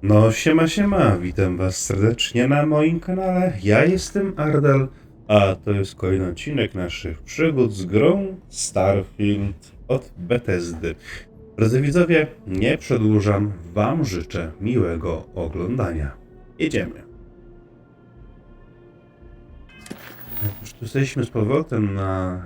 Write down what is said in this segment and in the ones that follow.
No siema, witam was serdecznie na moim kanale. Ja jestem Ardal, a to jest kolejny odcinek naszych przygód z grą Starfield od Bethesdy. Drodzy widzowie, nie przedłużam, wam życzę miłego oglądania. Jedziemy. Już tu jesteśmy z powrotem na...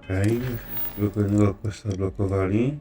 Okej, kolejnego questa blokowali.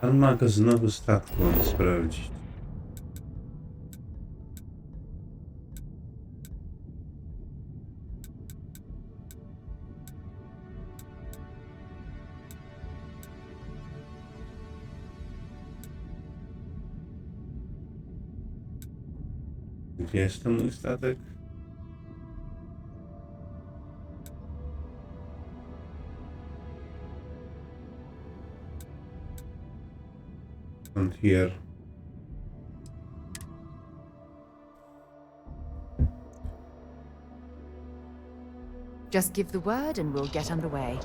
Pan magazynowy statku mam sprawdzić. Gdzie jest ten mój statek? Here. Just give the word and we'll get underway.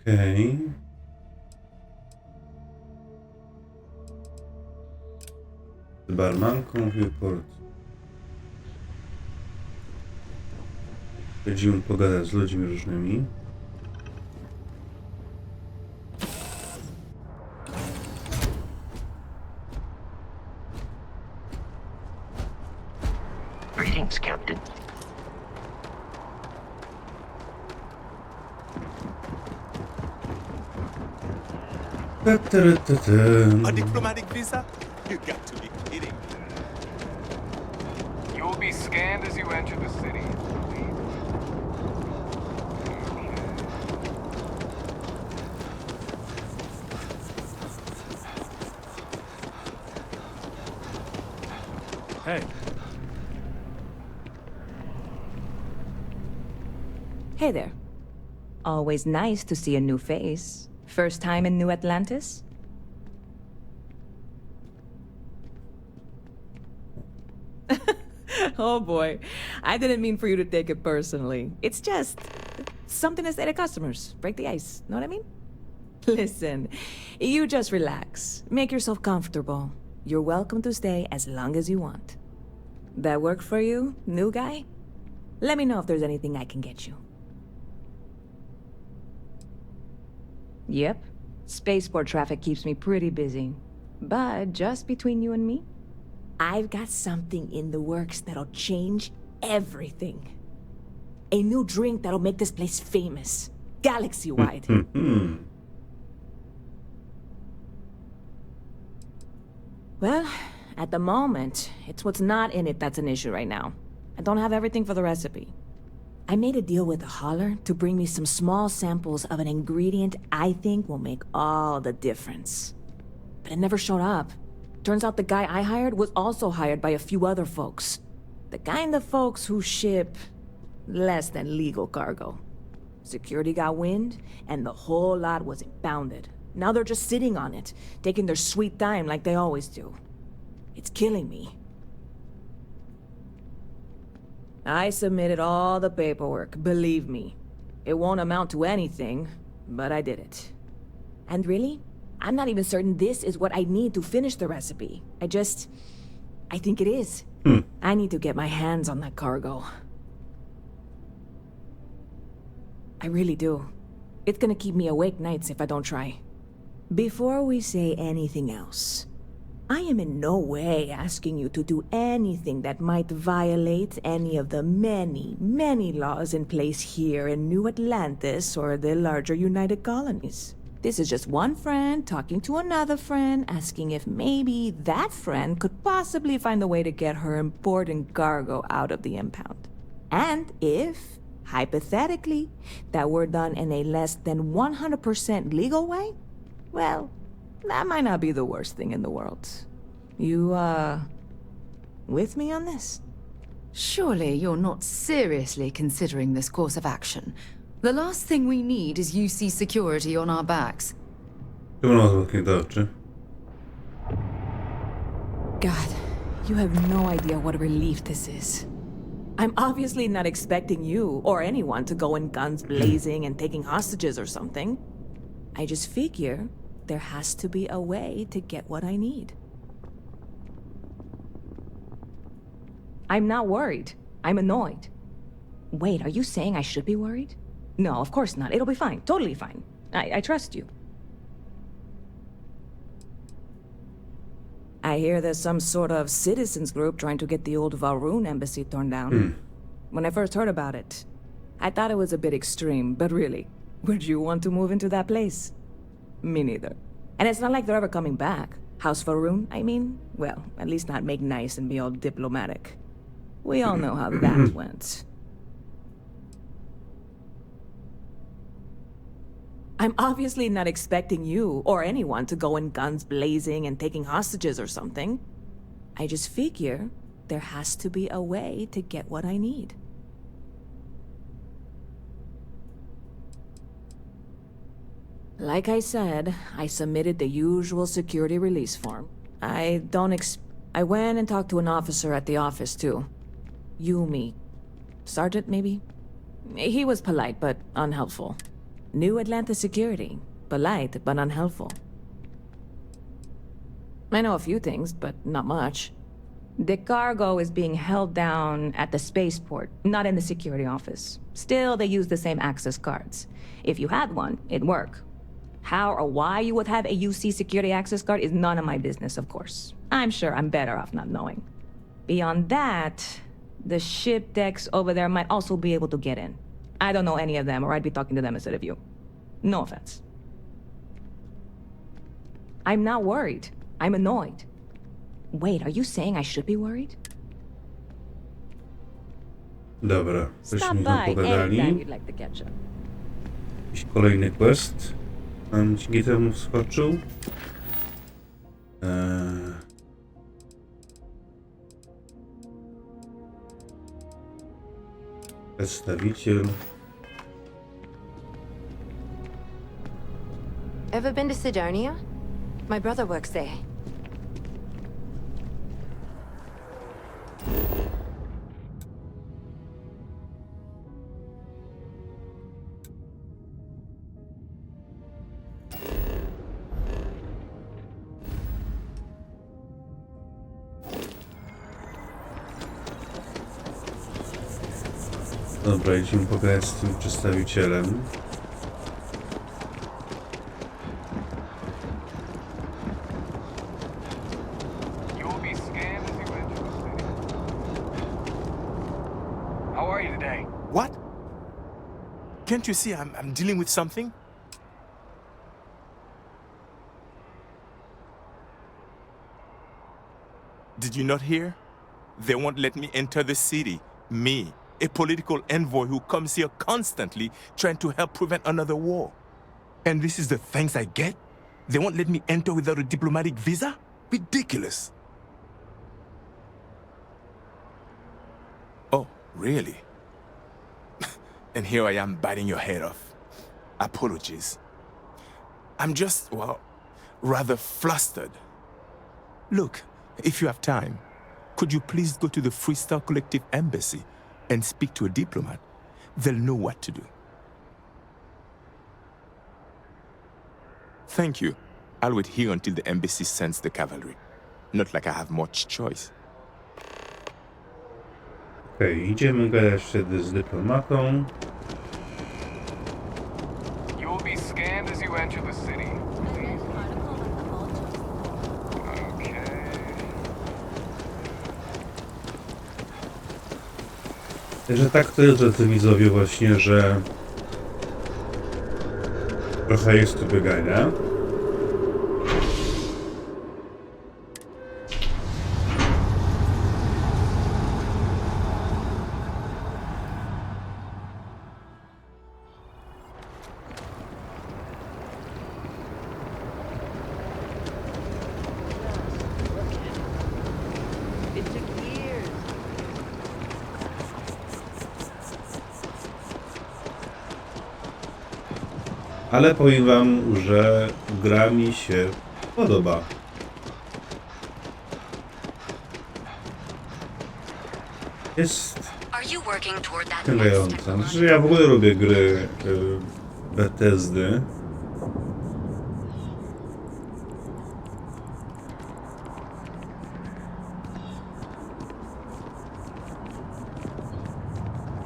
Okej. Z barmanką Viewport. Będziemy pogadać z ludźmi różnymi. Greetings, Captain. A diplomatic visa? You got to be kidding. You will be scanned as you enter the city. Hey. Hey there. Always nice to see a new face. First time in New Atlantis? Oh boy, I didn't mean for you to take it personally. It's just something to say to customers. Break the ice, know what I mean? Listen, you just relax. Make yourself comfortable. You're welcome to stay as long as you want. That work for you, new guy? Let me know if there's anything I can get you. Yep, Spaceport traffic keeps me pretty busy. But just between you and me, I've got something in the works that'll change everything. A new drink that'll make this place famous, galaxy-wide. Well, at the moment, it's what's not in it that's an issue right now. I don't have everything for the recipe. I made a deal with a hauler to bring me some small samples of an ingredient I think will make all the difference. But it never showed up. Turns out the guy I hired was also hired by a few other folks. The kind of folks who ship less than legal cargo. Security got wind, and the whole lot was impounded. Now they're just sitting on it, taking their sweet time like they always do. It's killing me. I submitted all the paperwork, believe me. It won't amount to anything, but I did it. And really, I'm not even certain this is what I need to finish the recipe. I think it is. I need to get my hands on that cargo. I really do. It's gonna keep me awake nights if I don't try. Before we say anything else, I am in no way asking you to do anything that might violate any of the many, many laws in place here in New Atlantis or the larger United Colonies. This is just one friend talking to another friend, asking if maybe that friend could possibly find a way to get her important cargo out of the impound. And if, hypothetically, that were done in a less than 100% legal way, well, that might not be the worst thing in the world. You, with me on this? Surely you're not seriously considering this course of action. The last thing we need is UC security on our backs. God, you have no idea what a relief this is. I'm obviously not expecting you or anyone to go in guns blazing and taking hostages or something. I just figure there has to be a way to get what I need. I'm not worried. I'm annoyed. Wait, are you saying I should be worried? No, of course not. It'll be fine. Totally fine. I trust you. I hear there's some sort of citizens group trying to get the old Valroon embassy torn down. When I first heard about it, I thought it was a bit extreme, but really, would you want to move into that place? Me neither. And it's not like they're ever coming back. House Valroon, I mean? Well, at least not make nice and be all diplomatic. We all know how that went. I'm obviously not expecting you or anyone to go in guns blazing and taking hostages or something. I just figure there has to be a way to get what I need. Like I said, I submitted the usual security release form. I went and talked to an officer at the office too. Yumi. Sergeant, maybe? He was polite but unhelpful. New Atlantis security. Polite, but unhelpful. I know a few things, but not much. The cargo is being held down at the spaceport, not in the security office. Still, they use the same access cards. If you had one, it'd work. How or why you would have a UC security access card is none of my business, of course. I'm sure I'm better off not knowing. Beyond that, the ship decks over there might also be able to get in. I don't know any of them, or I'd be talking to them instead of you. No offense. I'm not worried. I'm annoyed. Wait, are you saying I should be worried? Dobra, Stop żeśmy by anytime pogadali. you'd like to catch up. Jakiś kolejny quest nam dzięki temu wskoczył. Przedstawiciel. Ever been to Sidonia? My brother works there. Dobra, idziemy pogadać z tym przedstawicielem. Can't you see I'm dealing with something? Did you not hear? They won't let me enter the city. Me, a political envoy who comes here constantly trying to help prevent another war. And this is the thanks I get? They won't let me enter without a diplomatic visa? Ridiculous. Oh, really? And here I am biting your head off. Apologies. I'm just, well, rather flustered. Look, if you have time, could you please go to the Freestar Collective Embassy and speak to a diplomat? They'll know what to do. Thank you. I'll wait here until the embassy sends the cavalry. Not like I have much choice. Okej, idziemy gadać wtedy z dyplomatą. You will be scanned as you enter the city. Okay. Że tak to jest, że ty widzowie właśnie, że trochę jest tu biegania. Ale powiem wam, że gra mi się podoba. Jest wciągająca. Znaczy, ja w ogóle lubię gry Bethesdy.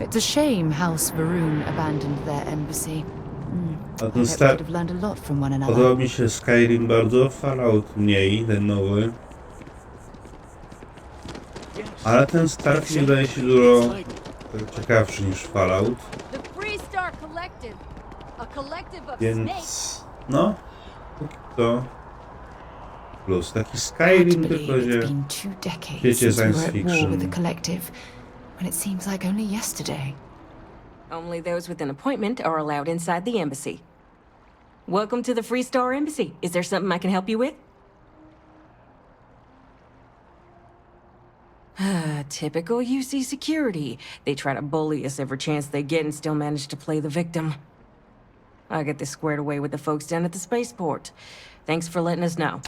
It's a shame House Varoon abandoned their embassy. A ten Could have learned a lot from one another. podoba mi się Skyrim bardzo, Fallout mniej, ten nowy. Ale ten Starfield wydaje się dużo ciekawszy niż Fallout. Więc no, to plus taki Skyrim, tylko że w świecie science fiction. When it seems like only yesterday. Only those with an appointment are allowed inside the embassy. Welcome to the Freestar Embassy. Is there something I can help you with? Typical UC security. They try to bully us every chance they get and still manage to play the victim. I'll get this squared away with the folks down at the spaceport. Thanks for letting us know.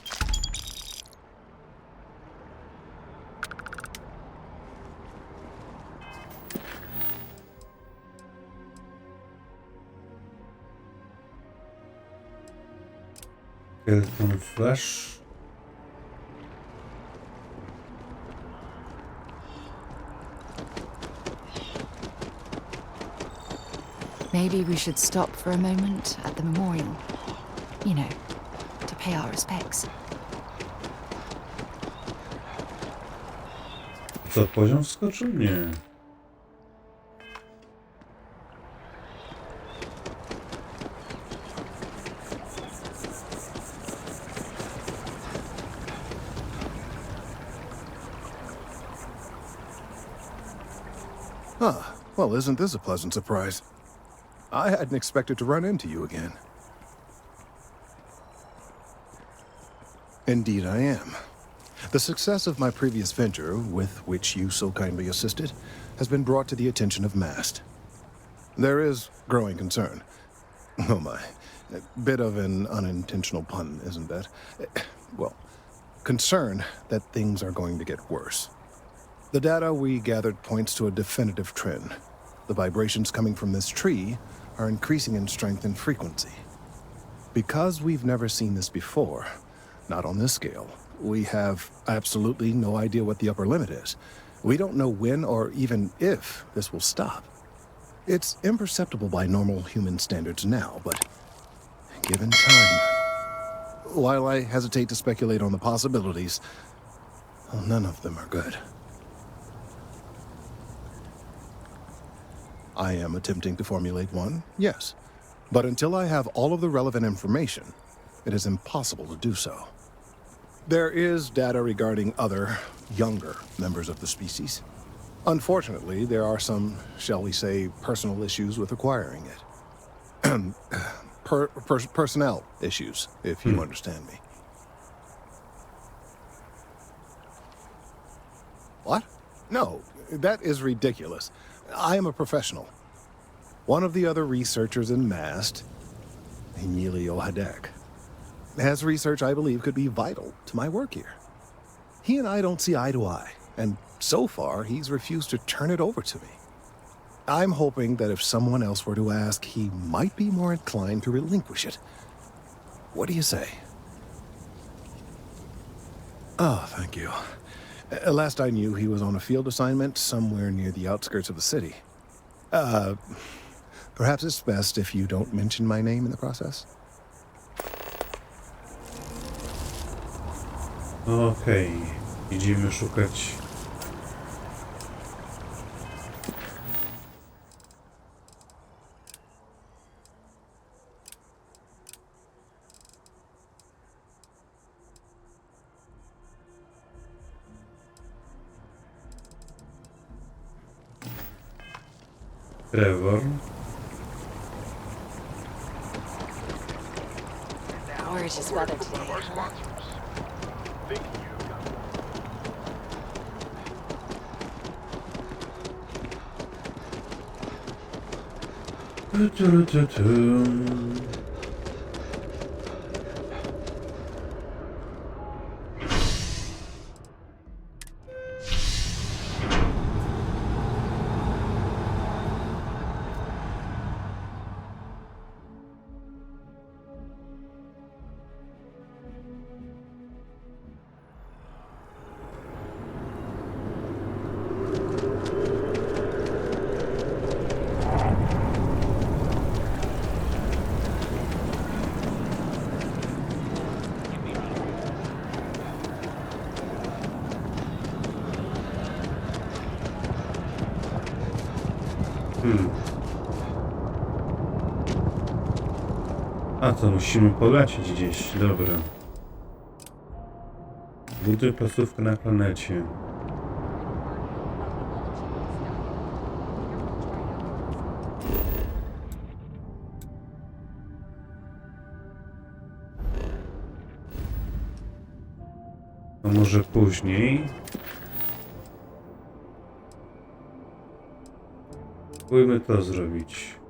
Skeleton Flash. Maybe we should stop for a moment at the memorial. You know, to pay our respects. Co, poziom wskoczył? Nie. Ah, well, isn't this a pleasant surprise? I hadn't expected to run into you again. Indeed I am. The success of my previous venture, with which you so kindly assisted, has been brought to the attention of MAST. There is growing concern. Oh my, a bit of an unintentional pun, isn't that? Well, concern that things are going to get worse. The data we gathered points to a definitive trend. The vibrations coming from this tree are increasing in strength and frequency. Because we've never seen this before, not on this scale, we have absolutely no idea what the upper limit is. We don't know when or even if this will stop. It's imperceptible by normal human standards now, but given time... While I hesitate to speculate on the possibilities, well, none of them are good. I am attempting to formulate one, yes. But until I have all of the relevant information, it is impossible to do so. There is data regarding other, younger members of the species. Unfortunately, there are some, shall we say, personal issues with acquiring it. Personnel issues, if you understand me. What? No, that is ridiculous. I am a professional. One of the other researchers in MAST, Emilio Hadek, has research I believe could be vital to my work here. He and I don't see eye to eye, and so far he's refused to turn it over to me. I'm hoping that if someone else were to ask, he might be more inclined to relinquish it. What do you say? Oh, thank you. Last I knew, he was on a field assignment somewhere near the outskirts of the city. Perhaps it's best if you don't mention my name in the process? Okej, idziemy szukać. Trevor. Gorgeous weather today. A to musimy polecieć gdzieś, dobra. Buduj placówkę na planecie. A może później? Spróbujmy to zrobić.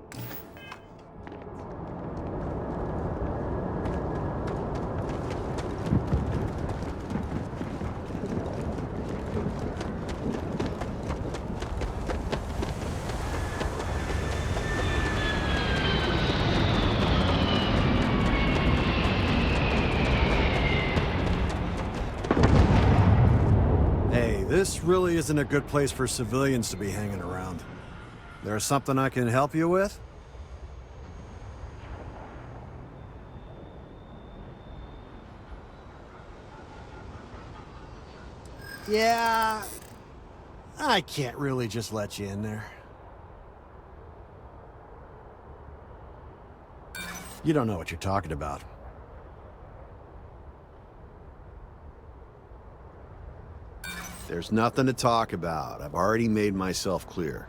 This really isn't a good place for civilians to be hanging around. There's something I can help you with? Yeah, I can't really just let you in there. You don't know what you're talking about. There's nothing to talk about. I've already made myself clear.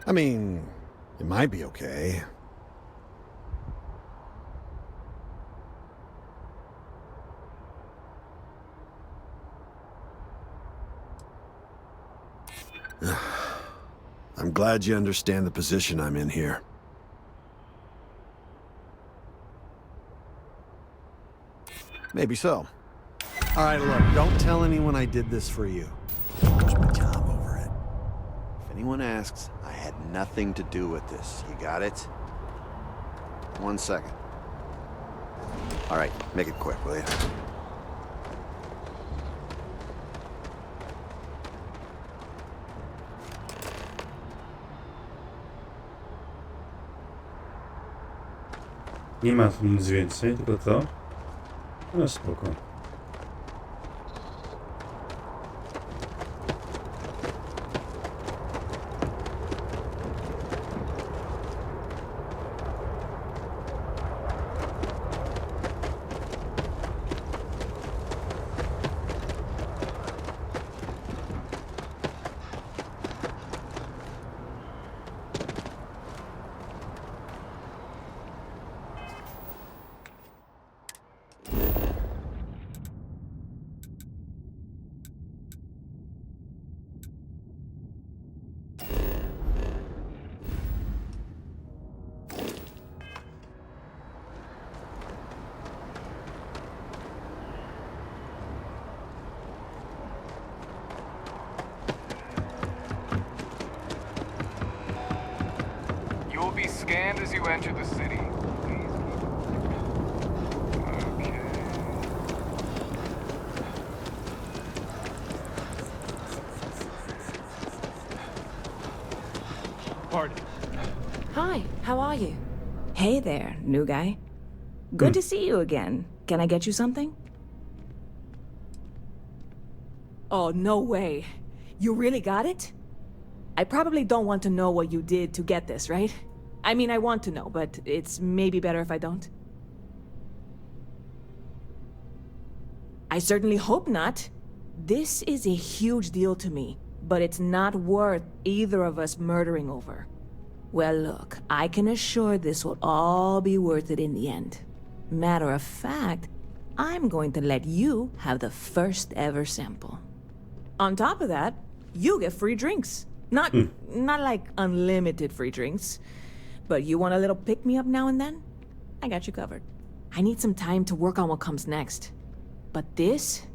I mean, it might be okay. I'm glad you understand the position I'm in here. Maybe so. All right, look, don't tell anyone I did this for you. There's my job over it. If anyone asks, I had nothing to do with this. You got it? 1 second. All right, make it quick, will you? Nie ma tu nic więcej, tylko to. No spoko. You'll be scanned as you enter the city. Please. Okay. Pardon. Hi, how are you? Hey there, new guy. Good to see you again. Can I get you something? Oh, no way. You really got it? I probably don't want to know what you did to get this, right? I mean, I want to know, but it's maybe better if I don't. I certainly hope not. This is a huge deal to me, but it's not worth either of us murdering over. Well, look, I can assure this will all be worth it in the end. Matter of fact, I'm going to let you have the first ever sample. On top of that, you get free drinks. Not like unlimited free drinks, but you want a little pick-me-up now and then? I got you covered. I need some time to work on what comes next. But this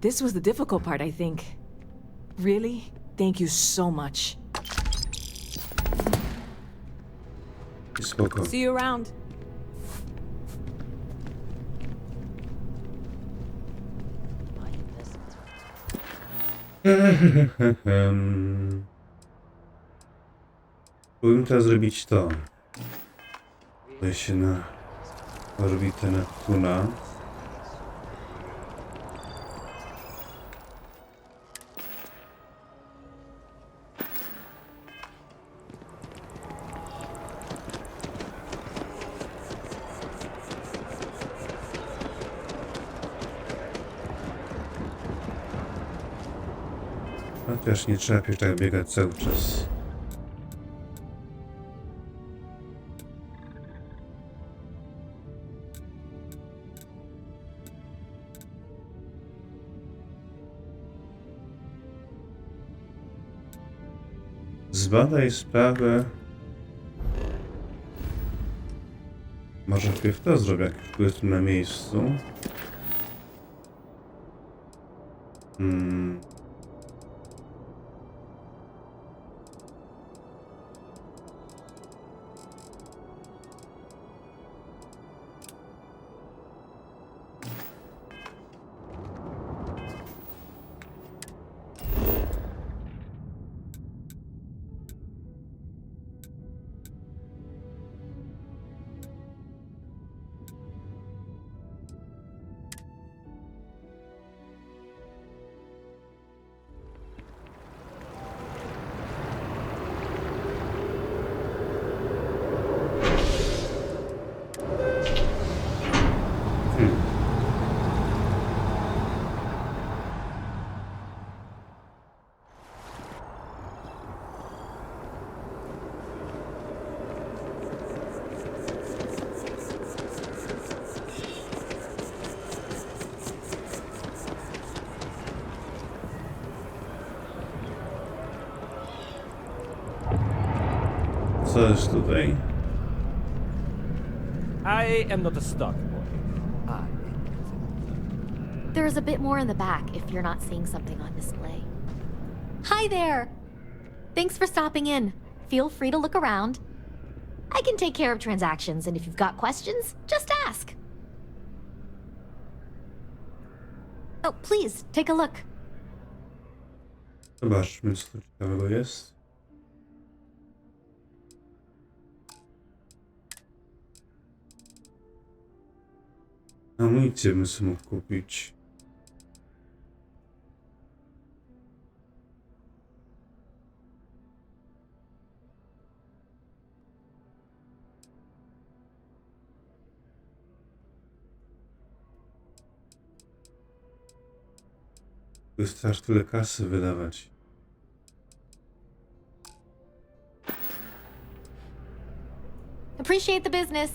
was the difficult part, I think. Really, thank you so much. Spoko. See you around. Próbujmy teraz zrobić to. Tutaj się na orbitę Neptuna. Chociaż nie trzeba już tak biegać cały czas. Zbadaj sprawę. Może wpierw to zrobię, jak już jestem na miejscu. Co jest tutaj? I am not a stock boy. There is a bit more in the back if you're not seeing something on display. Hi there! Thanks for stopping in. Feel free to look around. I can take care of transactions, and if you've got questions, just ask. Oh, please, take a look. Zobaczmy, co tu ciekawego jest. Amunicję bym sobie mógł kupić. Wystarczy tyle kasy wydawać. Appreciate the business.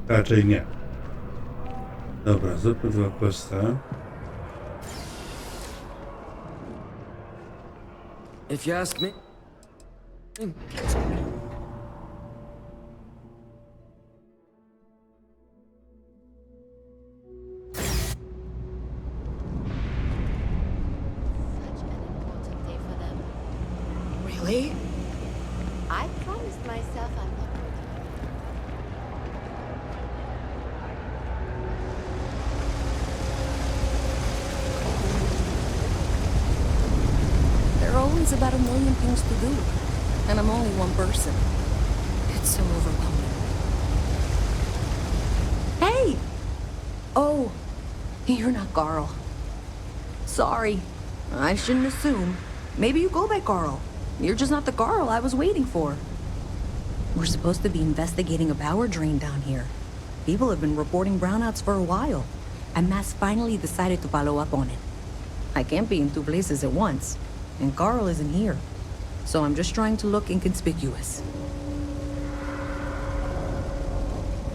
Raczej nie. Dobra, zróbmy dwa questa. If you ask me... Really? I promised myself I'm not going There are always about a million things to do, and I'm only one person. It's so overwhelming. Hey! Oh, you're not Carl. Sorry, I shouldn't assume. Maybe you go by Carl. You're just not the Carl I was waiting for. We're supposed to be investigating a power drain down here. People have been reporting brownouts for a while, and Mass finally decided to follow up on it. I can't be in two places at once, and Carl isn't here, so I'm just trying to look inconspicuous.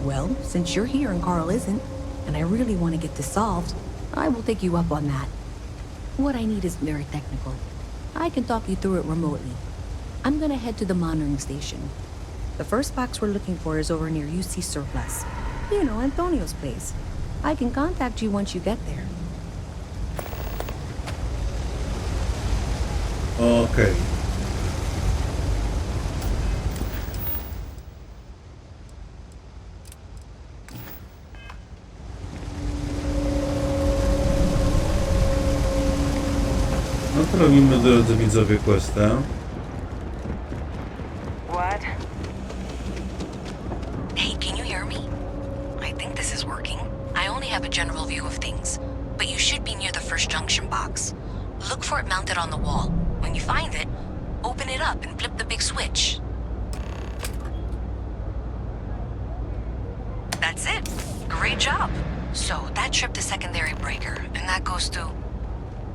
Well, since you're here and Carl isn't, and I really want to get this solved, I will take you up on that. What I need is very technical. I can talk you through it remotely. I'm gonna head to the monitoring station. The first box we're looking for is over near UC Surplus. You know, Antonio's place. I can contact you once you get there. Okej. No to robimy, drodzy widzowie, questa. What? Hey, can you hear me? I think this is working. I only have a general view of things, but you should be near the first junction box. Look for it mounted on the wall. When you find it, open it up and flip the big switch. That's it. Great job. So that tripped the secondary breaker, and that goes to...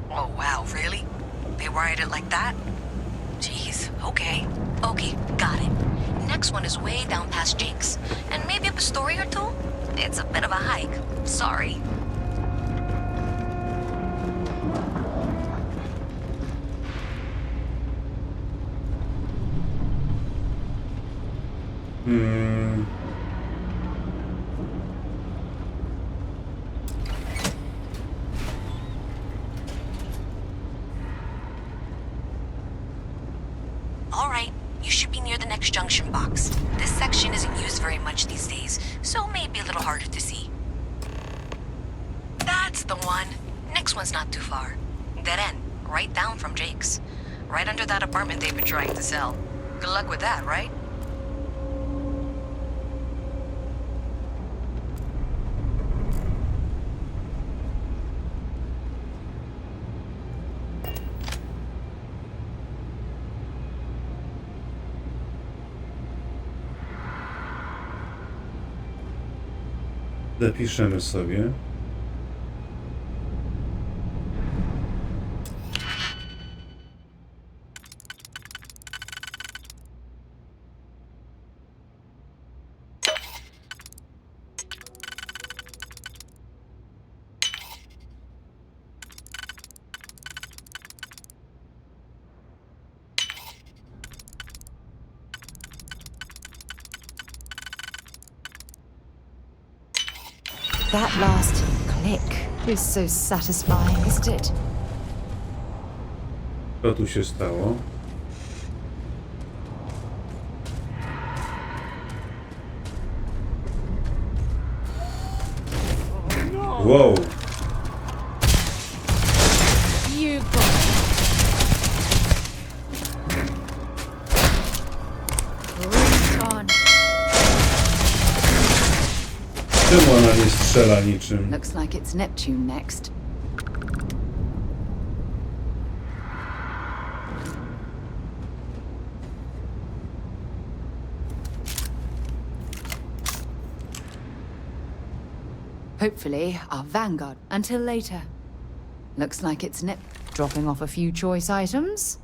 Oh, wow, really? They wired it like that? Jeez, okay. Okay, got it. Next one is way down past Jake's, and maybe up a story or two? It's a bit of a hike. Sorry. All right, you should be near the next junction box. This section isn't used very much these days, so maybe a little harder to see. That's the one. Next one's not too far. Dead end, right down from Jake's. Right under that apartment they've been trying to sell. Good luck with that, right? Zapiszemy sobie. That last click is so satisfying, isn't it? Co tu się stało? Wow. You got Czemu ona nie strzela niczym? Looks like it's Neptune next. Hopefully, our vanguard until later. Looks like it's dropping off a few choice items.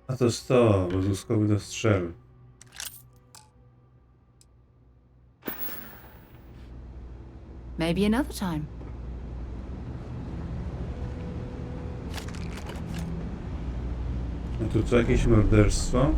A to jest to, bezłuskowy do strzel. Maybe another time. A tu co, jakieś morderstwo?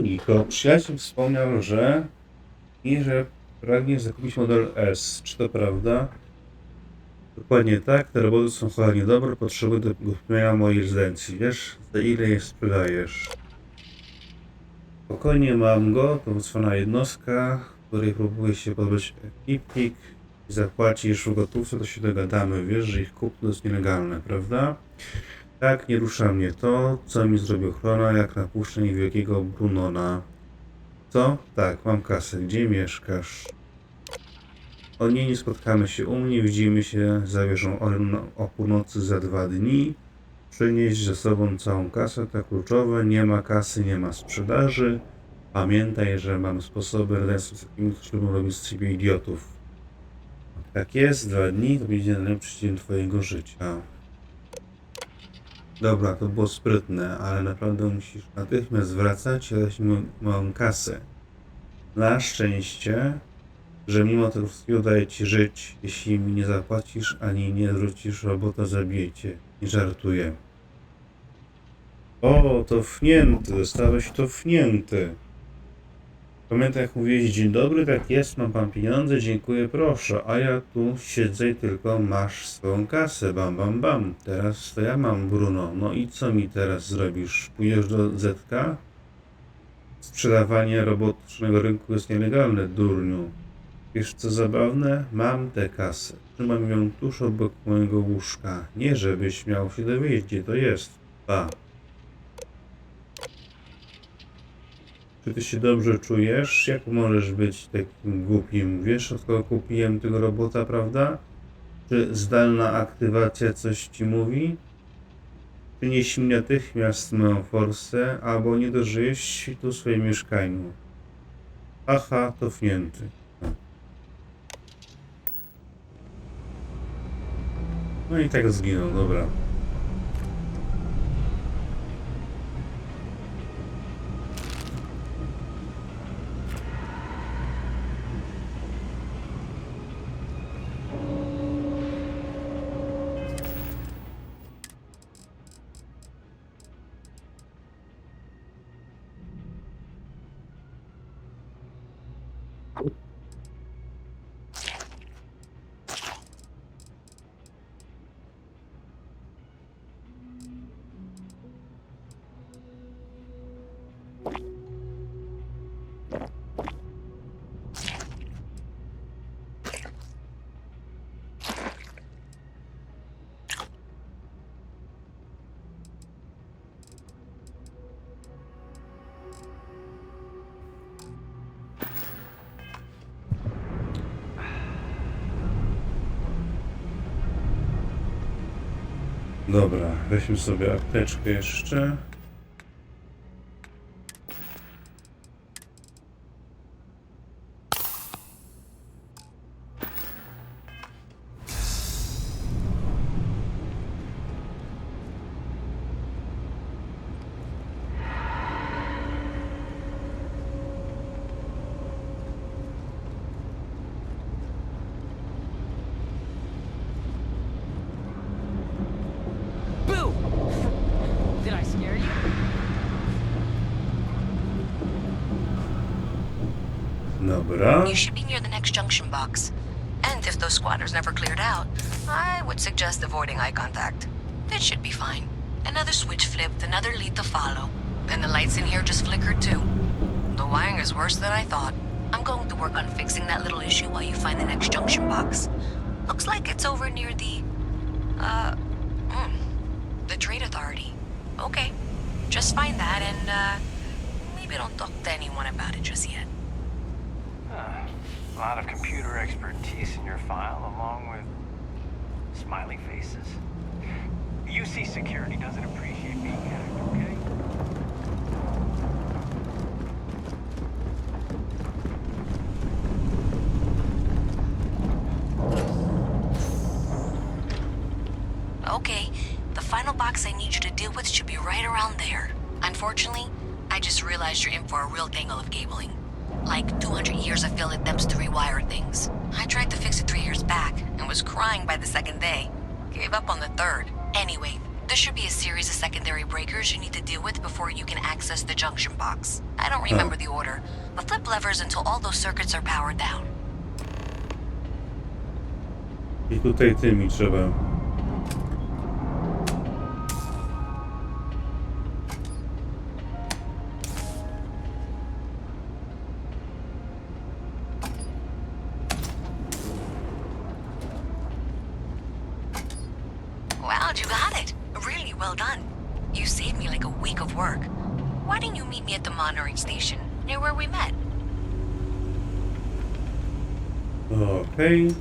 Niko, przyjaciel wspomniał, że pragnie zakupić model S. Czy to prawda? Dokładnie tak, te roboty są cholernie dobre, potrzebuję do kupienia mojej rezydencji. Wiesz, za ile je sprzedajesz? Spokojnie, mam go, to wycofana jednostka, której próbuje się pozbyć ekipik i zapłacisz w gotówce, to się dogadamy. Wiesz, że ich kupno jest nielegalne, prawda? Tak, nie rusza mnie to, co mi zrobi ochrona, jak napuszczę niewielkiego Brunona. Co? Tak, mam kasę. Gdzie mieszkasz? O nie spotkamy się u mnie, widzimy się za wieżą o północy za 2 dni. Przynieść ze sobą całą kasę, to kluczowe. Nie ma kasy, nie ma sprzedaży. Pamiętaj, że mam sposoby redencji z takimi, którzy lubią robić z siebie idiotów. Tak jest, 2 dni to będzie najlepszy dzień twojego życia. Dobra, to było sprytne, ale naprawdę musisz natychmiast wracać, ale mam kasę. Na szczęście, że mimo tego wszystkiego daję ci żyć. Jeśli mi nie zapłacisz, ani nie zwrócisz, robota zabiję cię. Nie żartuję. O, to wnięty, stałeś to wnięty. Pamiętaj, jak mówiłeś, dzień dobry, tak jest, mam pan pieniądze, dziękuję, proszę, a ja tu siedzę i tylko masz swoją kasę, bam, bam, bam. Teraz to ja mam, Bruno, no i co mi teraz zrobisz? Pójdziesz do Zetka? Sprzedawanie robotycznego rynku jest nielegalne, durniu. Wiesz co zabawne? Mam tę kasę. Trzymam ją tuż obok mojego łóżka. Nie żebyś miał się dowiedzieć, gdzie to jest. Pa. Czy ty się dobrze czujesz? Jak możesz być takim głupim? Wiesz, od kogo kupiłem tego robota, prawda? Czy zdalna aktywacja coś ci mówi? Przynieś mi natychmiast moją forsę, albo nie dożyjesz świtu w swoim mieszkaniu. Aha, to wnięty. No i tak zginął, dobra. Dobra, weźmy sobie apteczkę jeszcze. Dobra. You should be near the next junction box. And if those squatters never cleared out, I would suggest avoiding eye contact. That should be fine. Another switch flipped, another lead to follow. And the lights in here just flickered too. The wiring is worse than I thought. I'm going to work on fixing that little issue while you find the next junction box. Looks like it's over near the Trade Authority. Okay, just find that and, maybe don't talk to anyone about it just yet. A lot of computer expertise in your file, along with smiley faces. UC Security doesn't appreciate being hacked, okay? Okay, the final box I need you to deal with should be right around there. Unfortunately, I just realized you're in for a real tangle of cabling. Like 200 years of failed attempts to rewire things. I tried to fix it 3 years back and was crying by the second day. Gave up on the third. Anyway, there should be a series of secondary breakers you need to deal with before you can access the junction box. I don't remember the order, but flip levers until all those circuits are powered down. I tutaj tymi trzeba. Wow, you got it. Really well done. You saved me like a week of work. Why didn't you meet me at the monitoring station, near where we met? Okej.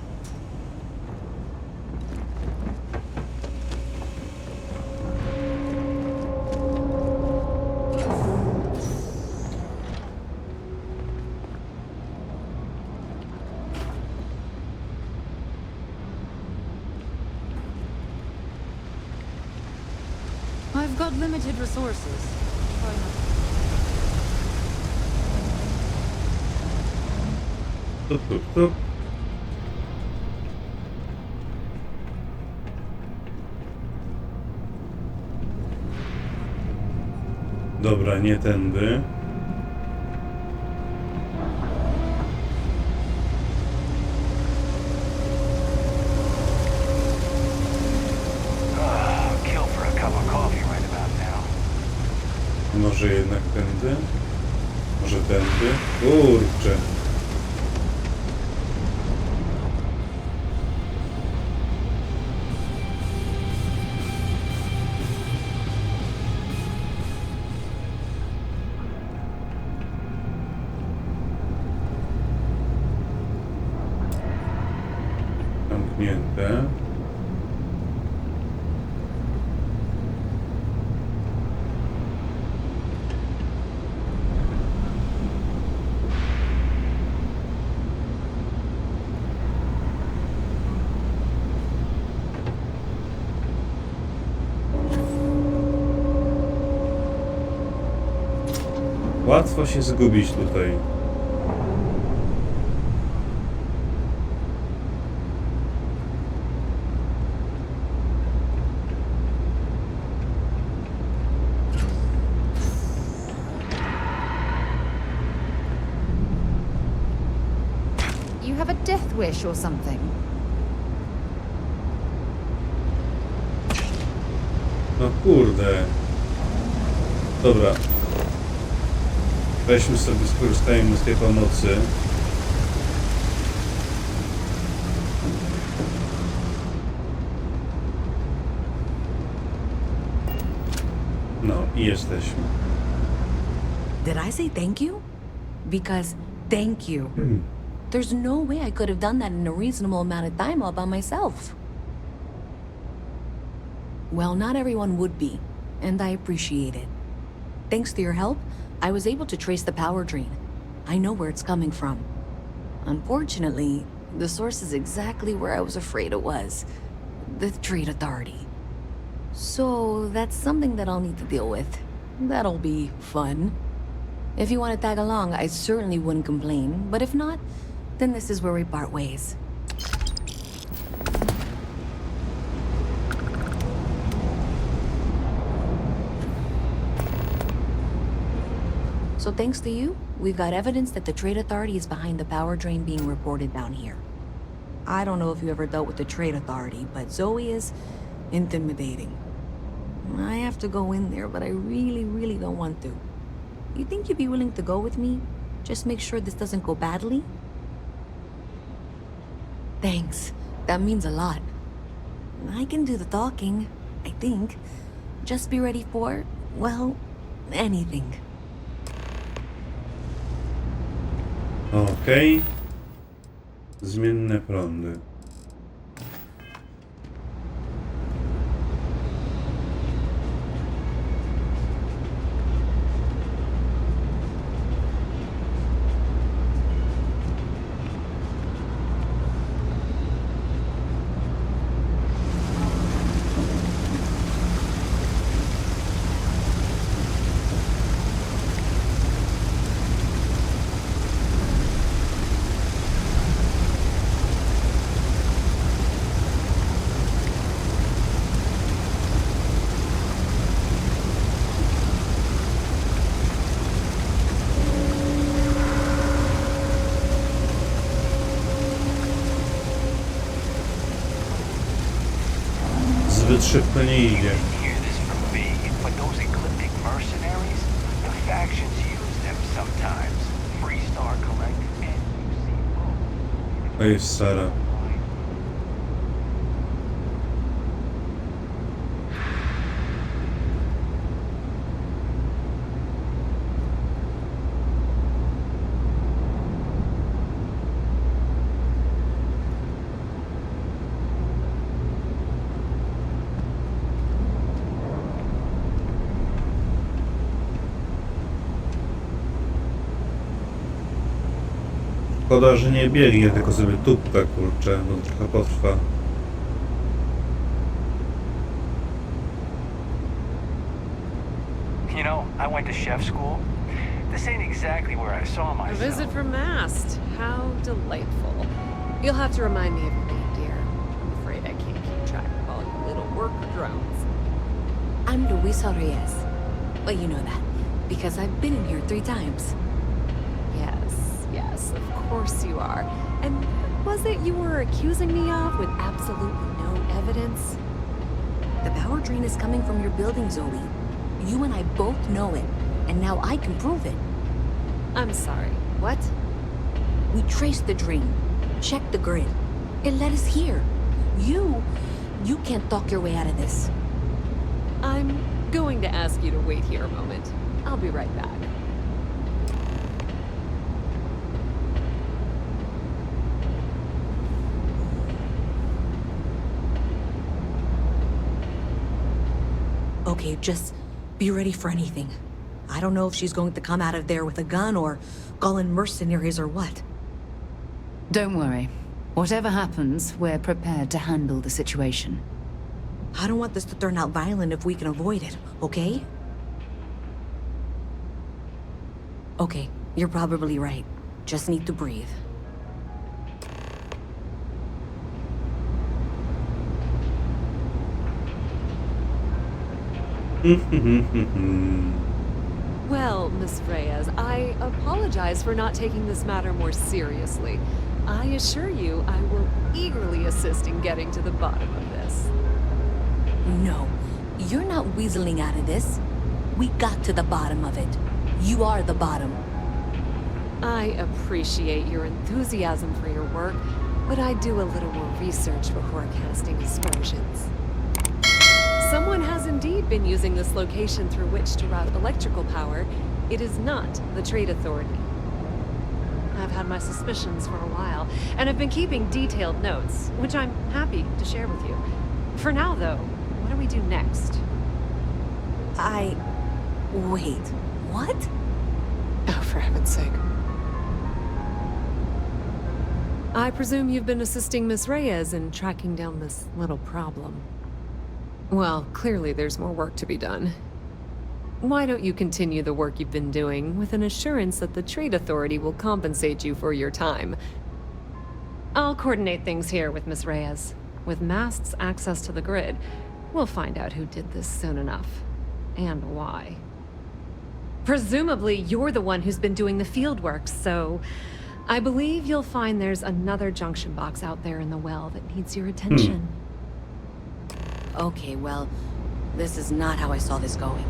I've got limited resources. Try not Tup, tup, tup. Dobra, nie tędy. Kill for a cup of coffee right about now. Może jednak tędy? Może tędy? Kurczę. Zamknięte. Łatwo się zgubić tutaj. You have a death wish or something? No kurde. Dobra. Weźmy sobie, skorzystajmy z tej pomocy. No i jesteśmy. Did I say thank you? Because thank you. There's no way I could have done that in a reasonable amount of time all by myself. Well, not everyone would be, and I appreciate it. Thanks to your help, I was able to trace the power drain. I know where it's coming from. Unfortunately, the source is exactly where I was afraid it was. The Trade Authority. So that's something that I'll need to deal with. That'll be fun. If you want to tag along, I certainly wouldn't complain, but if not, then this is where we part ways. So thanks to you, we've got evidence that the Trade Authority is behind the power drain being reported down here. I don't know if you ever dealt with the Trade Authority, but Zoe is intimidating. I have to go in there, but I really don't want to. You think you'd be willing to go with me? Just make sure this doesn't go badly. Thanks. That means a lot. I can do the talking, I think. Just be ready for, well, anything. Okej. Zmienne prądy. Zbyt szybko nie idzie. Hear this from me, but those ecliptic mercenaries, the factions use them sometimes. Freestar Collective and UC. To jest Sara. Szkoda, że nie biegnie, tylko sobie tupta, kurczę, bo trochę potrwa. You know, I went to chef school. This ain't exactly where I saw A myself. visit from Mast. How delightful. You'll have to remind me of your name, dear. I'm afraid I can't keep track of all your little worker drones. I'm Luisa Reyes. Well, you know that, because I've been in here 3 times. Yes, of course you are. And was it you were accusing me of with absolutely no evidence? The power drain is coming from your building, Zoe. You and I both know it, and now I can prove it. I'm sorry, what? We traced the drain, checked the grid. It led us here. You can't talk your way out of this. I'm going to ask you to wait here a moment. I'll be right back. Okay, just be ready for anything. I don't know if she's going to come out of there with a gun or call in mercenaries or what. Don't worry. Whatever happens, we're prepared to handle the situation. I don't want this to turn out violent if we can avoid it, okay? Okay, you're probably right. Just need to breathe. Well, Miss Reyes, I apologize for not taking this matter more seriously. I assure you I will eagerly assist in getting to the bottom of this. No, you're not weaseling out of this. We got to the bottom of it. You are the bottom. I appreciate your enthusiasm for your work, but I do a little more research before casting aspersions. Someone has indeed been using this location through which to route electrical power. It is not the Trade Authority. I've had my suspicions for a while, and have been keeping detailed notes, which I'm happy to share with you. For now, though, what do we do next? Wait, what? Oh, for heaven's sake. I presume you've been assisting Miss Reyes in tracking down this little problem. Well, clearly there's more work to be done. Why don't you continue the work you've been doing with an assurance that the Trade Authority will compensate you for your time? I'll coordinate things here with Miss Reyes. With Mast's access to the grid, we'll find out who did this soon enough. And why. Presumably, you're the one who's been doing the field work, so I believe you'll find there's another junction box out there in the well that needs your attention. Okay, well, this is not how I saw this going.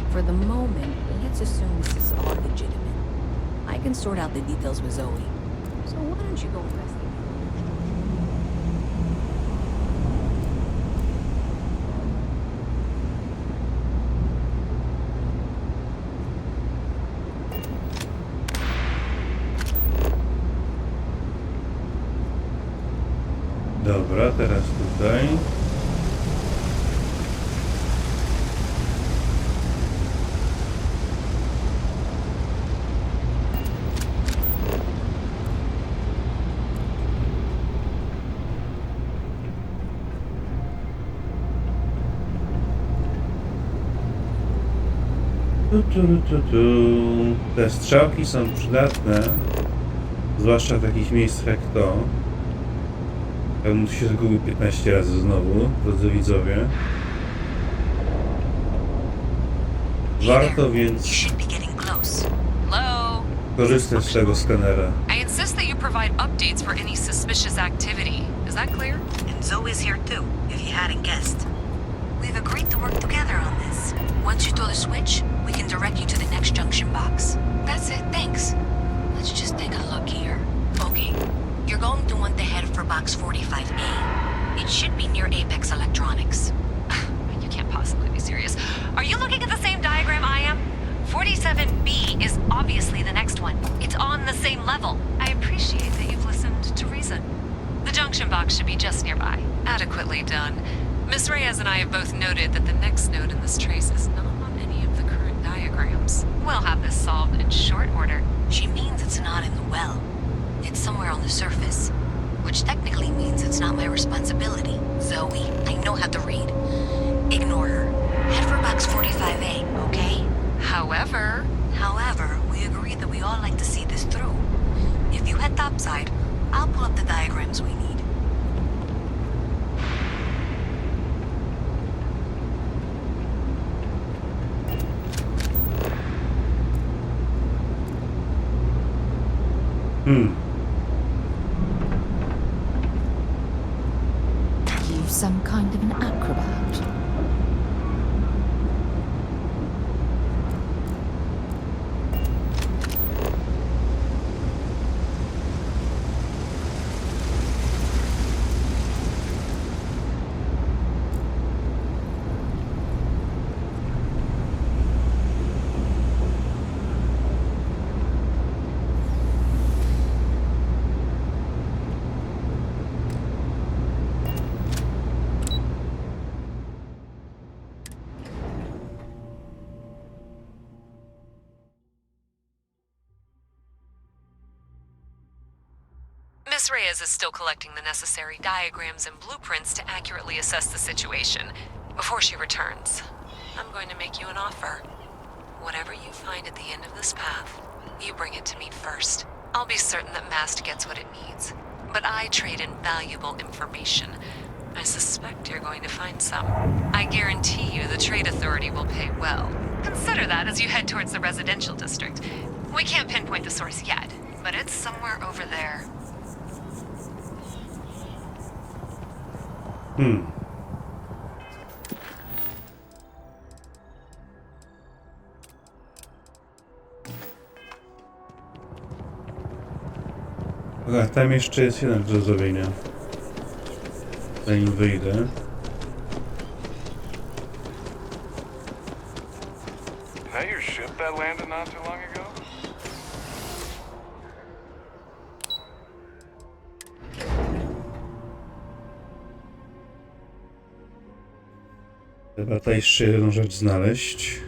For the moment, let's assume this is all legitimate. I can sort out the details with Zoe. So why don't you go investigate? Dobra, teraz tutaj. Te strzałki są przydatne, zwłaszcza w takich miejscach jak to. Ja bym się zgubił 15 razy znowu, drodzy widzowie. Warto więc korzystać z tego skanera. I insist that you provide updates for any suspicious activity. Is that clear? And Zoe's here too, if you hadn't guessed. We've agreed to work together on this. Once you throw the switch, we can direct you to the next junction box. That's it, thanks. Let's just take a look here. Okay, you're going to want to head for box 45A. It should be near Apex Electronics. You can't possibly be serious. Are you looking at the same diagram I am? 47B is obviously the next one. It's on the same level. I appreciate that you've listened to reason. The junction box should be just nearby. Adequately done. Miss Reyes and I have both noted that the next node in this trace is not on any of the current diagrams. We'll have this solved in short order. She means it's not in the well. It's somewhere on the surface. Which technically means it's not my responsibility. Zoe, I know how to read. Ignore her. Head for box 45A, okay? However, we agreed that we all like to see this through. If you head topside, I'll pull up the diagrams we need. You some kind of an acrobat? Miss Reyes is still collecting the necessary diagrams and blueprints to accurately assess the situation. Before she returns, I'm going to make you an offer. Whatever you find at the end of this path, you bring it to me first. I'll be certain that Mast gets what it needs, but I trade in valuable information. I suspect you're going to find some. I guarantee you the Trade Authority will pay well. Consider that as you head towards the residential district. We can't pinpoint the source yet, but it's somewhere over there. Dobra, tam jeszcze jest jeden do zrobienia. Zanim wyjdę. Is that your ship that landed not too long ago? Trzeba tutaj jeszcze jedną rzecz znaleźć.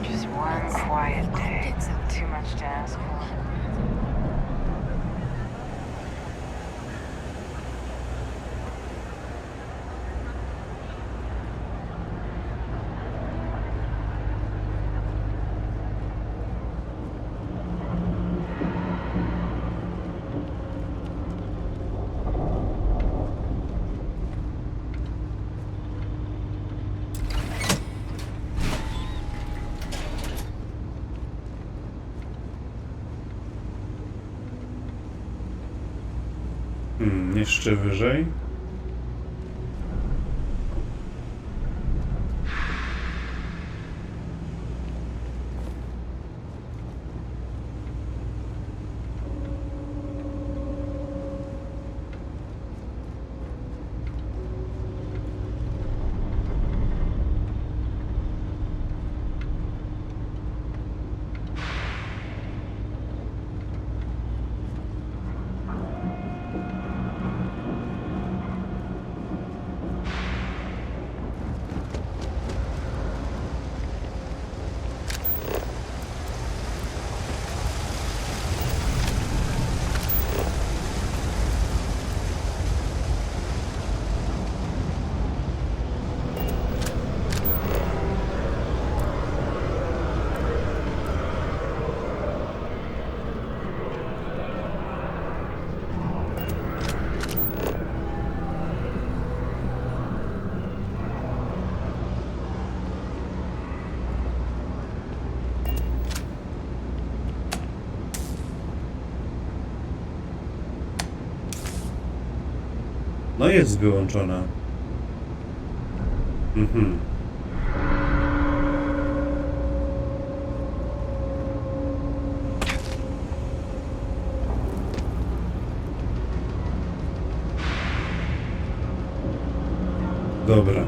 Just one quiet day. Too much to ask for. jeszcze wyżej. No jest wyłączona. Dobra.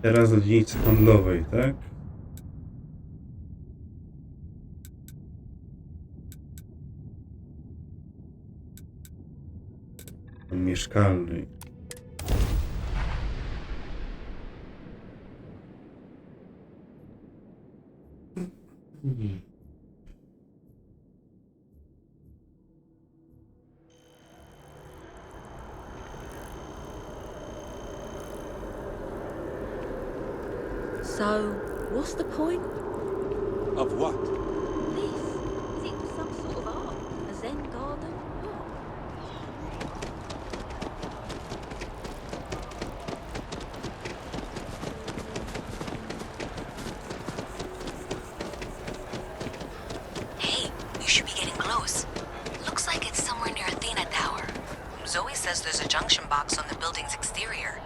Teraz do dzielnicy handlowej, tak? Mieszkalnej. So, what's the point? Of what? This. Seems some sort of art. A Zen garden? What? Hey, you should be getting close. Looks like it's somewhere near Athena Tower. Zoe says there's a junction box on the building's exterior.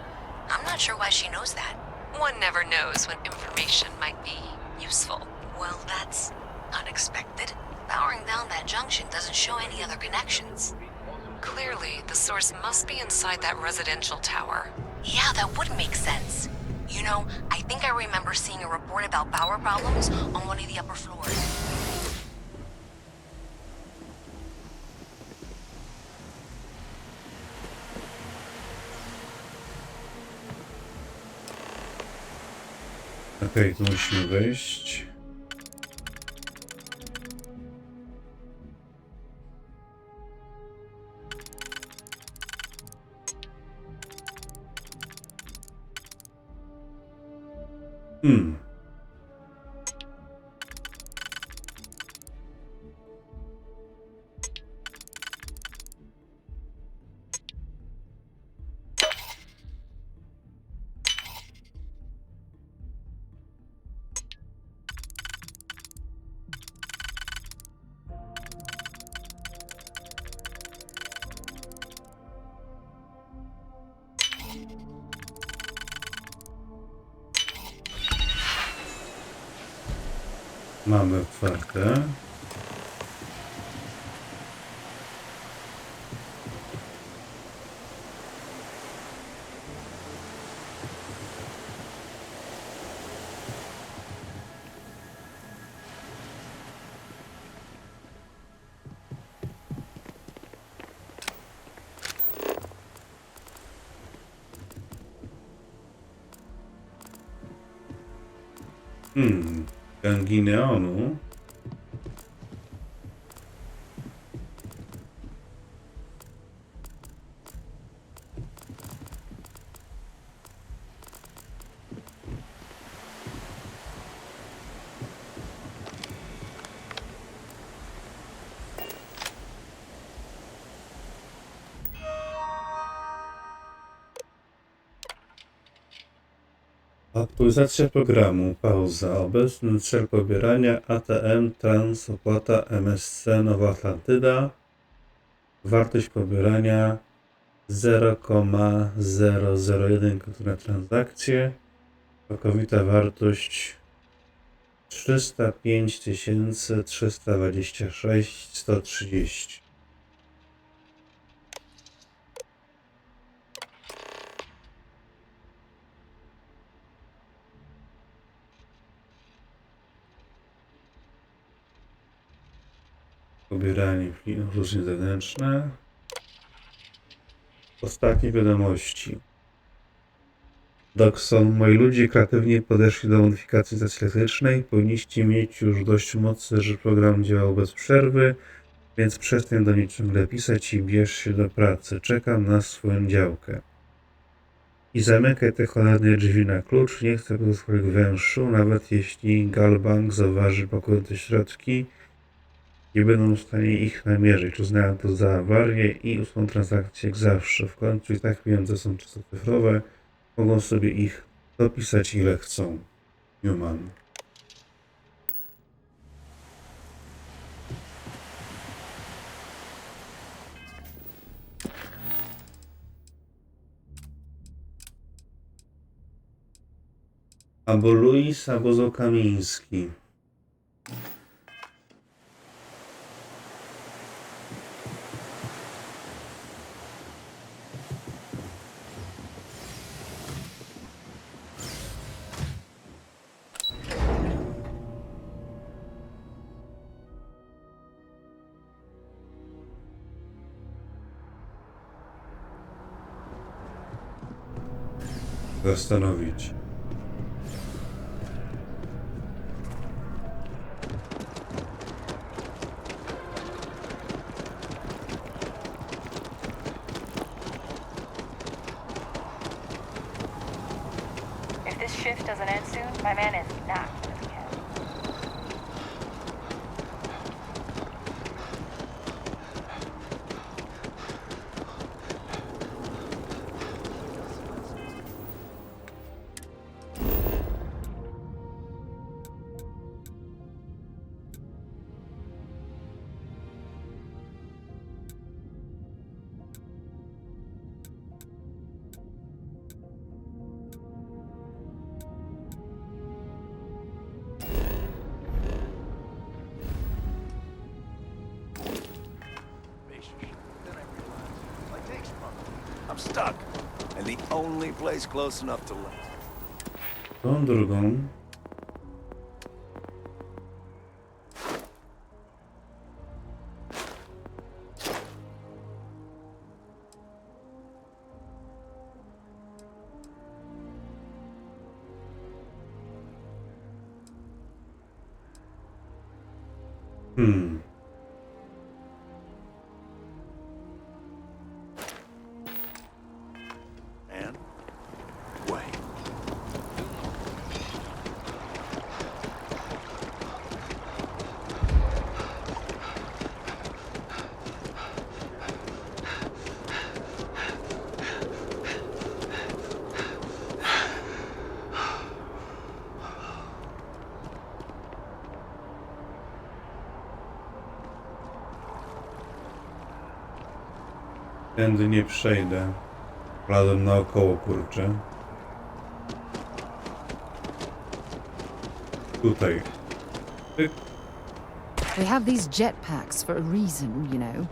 I'm not sure why she knows that. One never knows when information might be useful. Well, that's unexpected. Powering down that junction doesn't show any other connections. Clearly, the source must be inside that residential tower. Yeah, that would make sense. You know, I think I remember seeing a report about power problems on one of the upper floors. Okej, tu musimy wejść. Mamy otwarte. Gangi neonu. Aktualizacja programu. Pauza. Obecny cel pobierania ATM, trans, opłata, MSC, Nowa Atlantyda. Wartość pobierania 0,001 na transakcję. Całkowita wartość 305 326 130. Pobieranie różnie zewnętrzne. Ostatnie wiadomości. Dokson, moi ludzie kreatywnie podeszli do modyfikacji stacji elektrycznej. Powinniście mieć już dość mocy, żeby program działał bez przerwy, więc przestań do mnie ciągle pisać i bierz się do pracy. Czekam na swoją działkę. I zamykaj te cholerne drzwi na klucz. Nie chcę do swoich węższu, nawet jeśli Galbank zauważy pokryte środki. Nie będą w stanie ich namierzyć. Uznałem to za awarię i usuną transakcje jak zawsze. W końcu i tak pieniądze są czysto cyfrowe. Mogą sobie ich dopisać ile chcą. Newman. Albo Luis, albo Zokamiński. Zastanowić. If this shift doesn't end soon, my man is not gonna be happy. I'm stuck, and the only place close enough to land. Tą drugą. And way. Tędy nie przejdę. Wlazłem naokoło, kurczę. Tutaj. Tyk. They have these jetpacks for a reason, you know.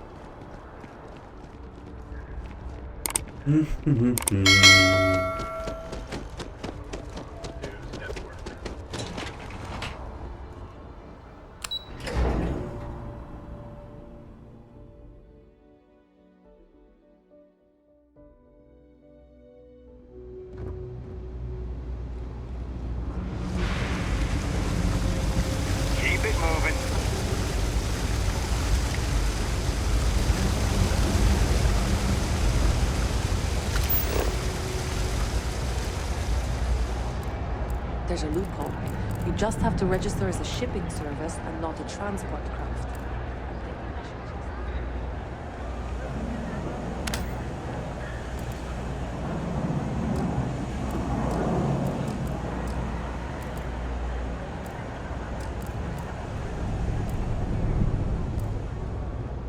Keep it moving. There's a loophole. You just have to register as a shipping service and not a transport craft.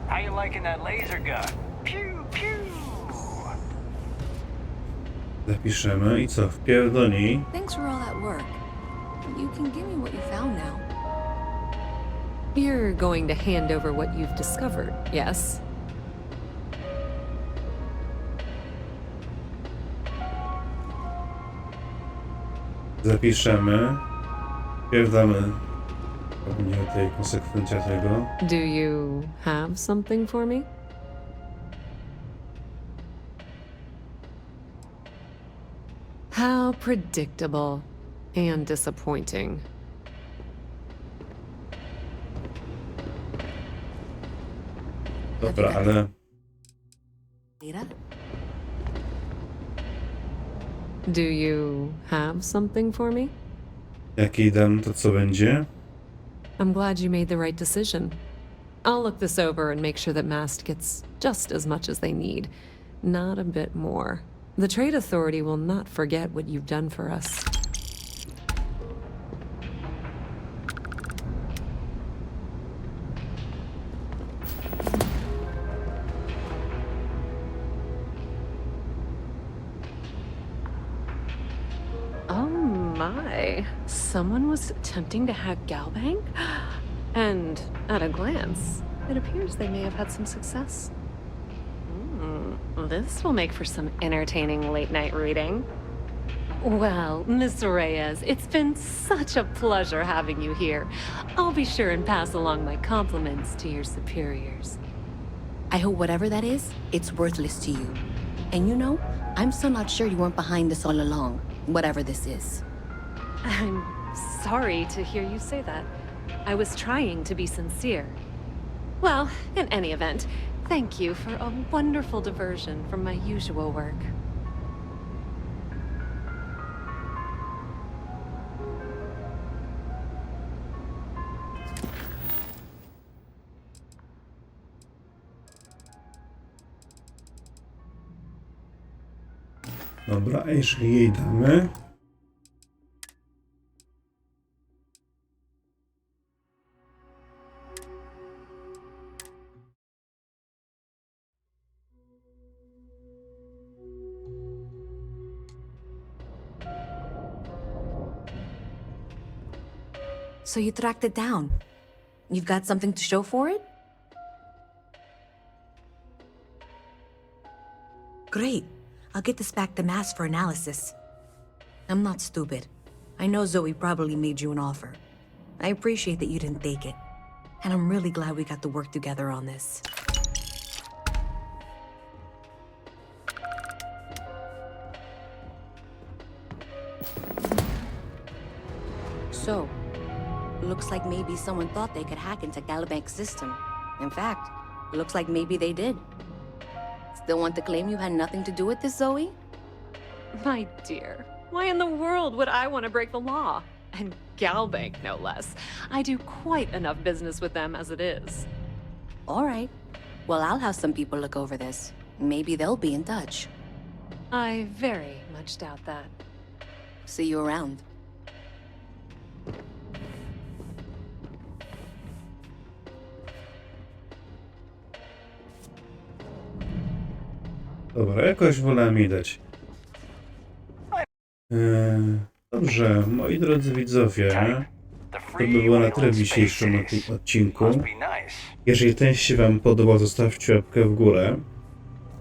How you liking that laser gun? Pew, pew! Zapiszemy i co? Wpierw do niej. Thanks for all that work. You can give me what you found now. You're going to hand over what you've discovered, yes? Zapiszemy. Wpierw damy pewnie tej konsekwencja tego. Do you have something for me? How predictable and disappointing. Dobra, ale Do you have something for me? jak jej dam, to co będzie? I'm glad you made the right decision. I'll look this over and make sure that Mast gets just as much as they need, not a bit more. The Trade Authority will not forget what you've done for us. Oh my. Someone was attempting to hack Galbank? And at a glance, it appears they may have had some success. This will make for some entertaining late-night reading. Well, Miss Reyes, it's been such a pleasure having you here. I'll be sure and pass along my compliments to your superiors. I hope whatever that is, it's worthless to you. And you know, I'm still not sure you weren't behind this all along, whatever this is. I'm sorry to hear you say that. I was trying to be sincere. Well, in any event, thank you for a wonderful diversion from my usual work. Dobra, a jeżeli jej damy... So you tracked it down. You've got something to show for it? Great. I'll get this back to Mass for analysis. I'm not stupid. I know Zoe probably made you an offer. I appreciate that you didn't take it. And I'm really glad we got to work together on this. So, looks like maybe someone thought they could hack into Galabank's system. In fact, looks like maybe they did. Still want to claim you had nothing to do with this, Zoe? My dear, why in the world would I want to break the law? And Galbank, no less. I do quite enough business with them as it is. All right. Well, I'll have some people look over this. Maybe they'll be in touch. I very much doubt that. See you around. Dobra, jakoś wolę mi dać. Dobrze, moi drodzy widzowie, to by było na tyle w dzisiejszym odcinku. Jeżeli ten się wam podobał, zostawcie łapkę w górę.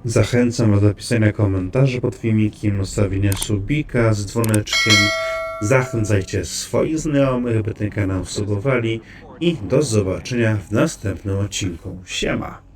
Zachęcam was do napisania komentarzy pod filmikiem, ustawienia subika z dzwoneczkiem. Zachęcajcie swoich znajomych, by ten kanał subowali i do zobaczenia w następnym odcinku. Siema!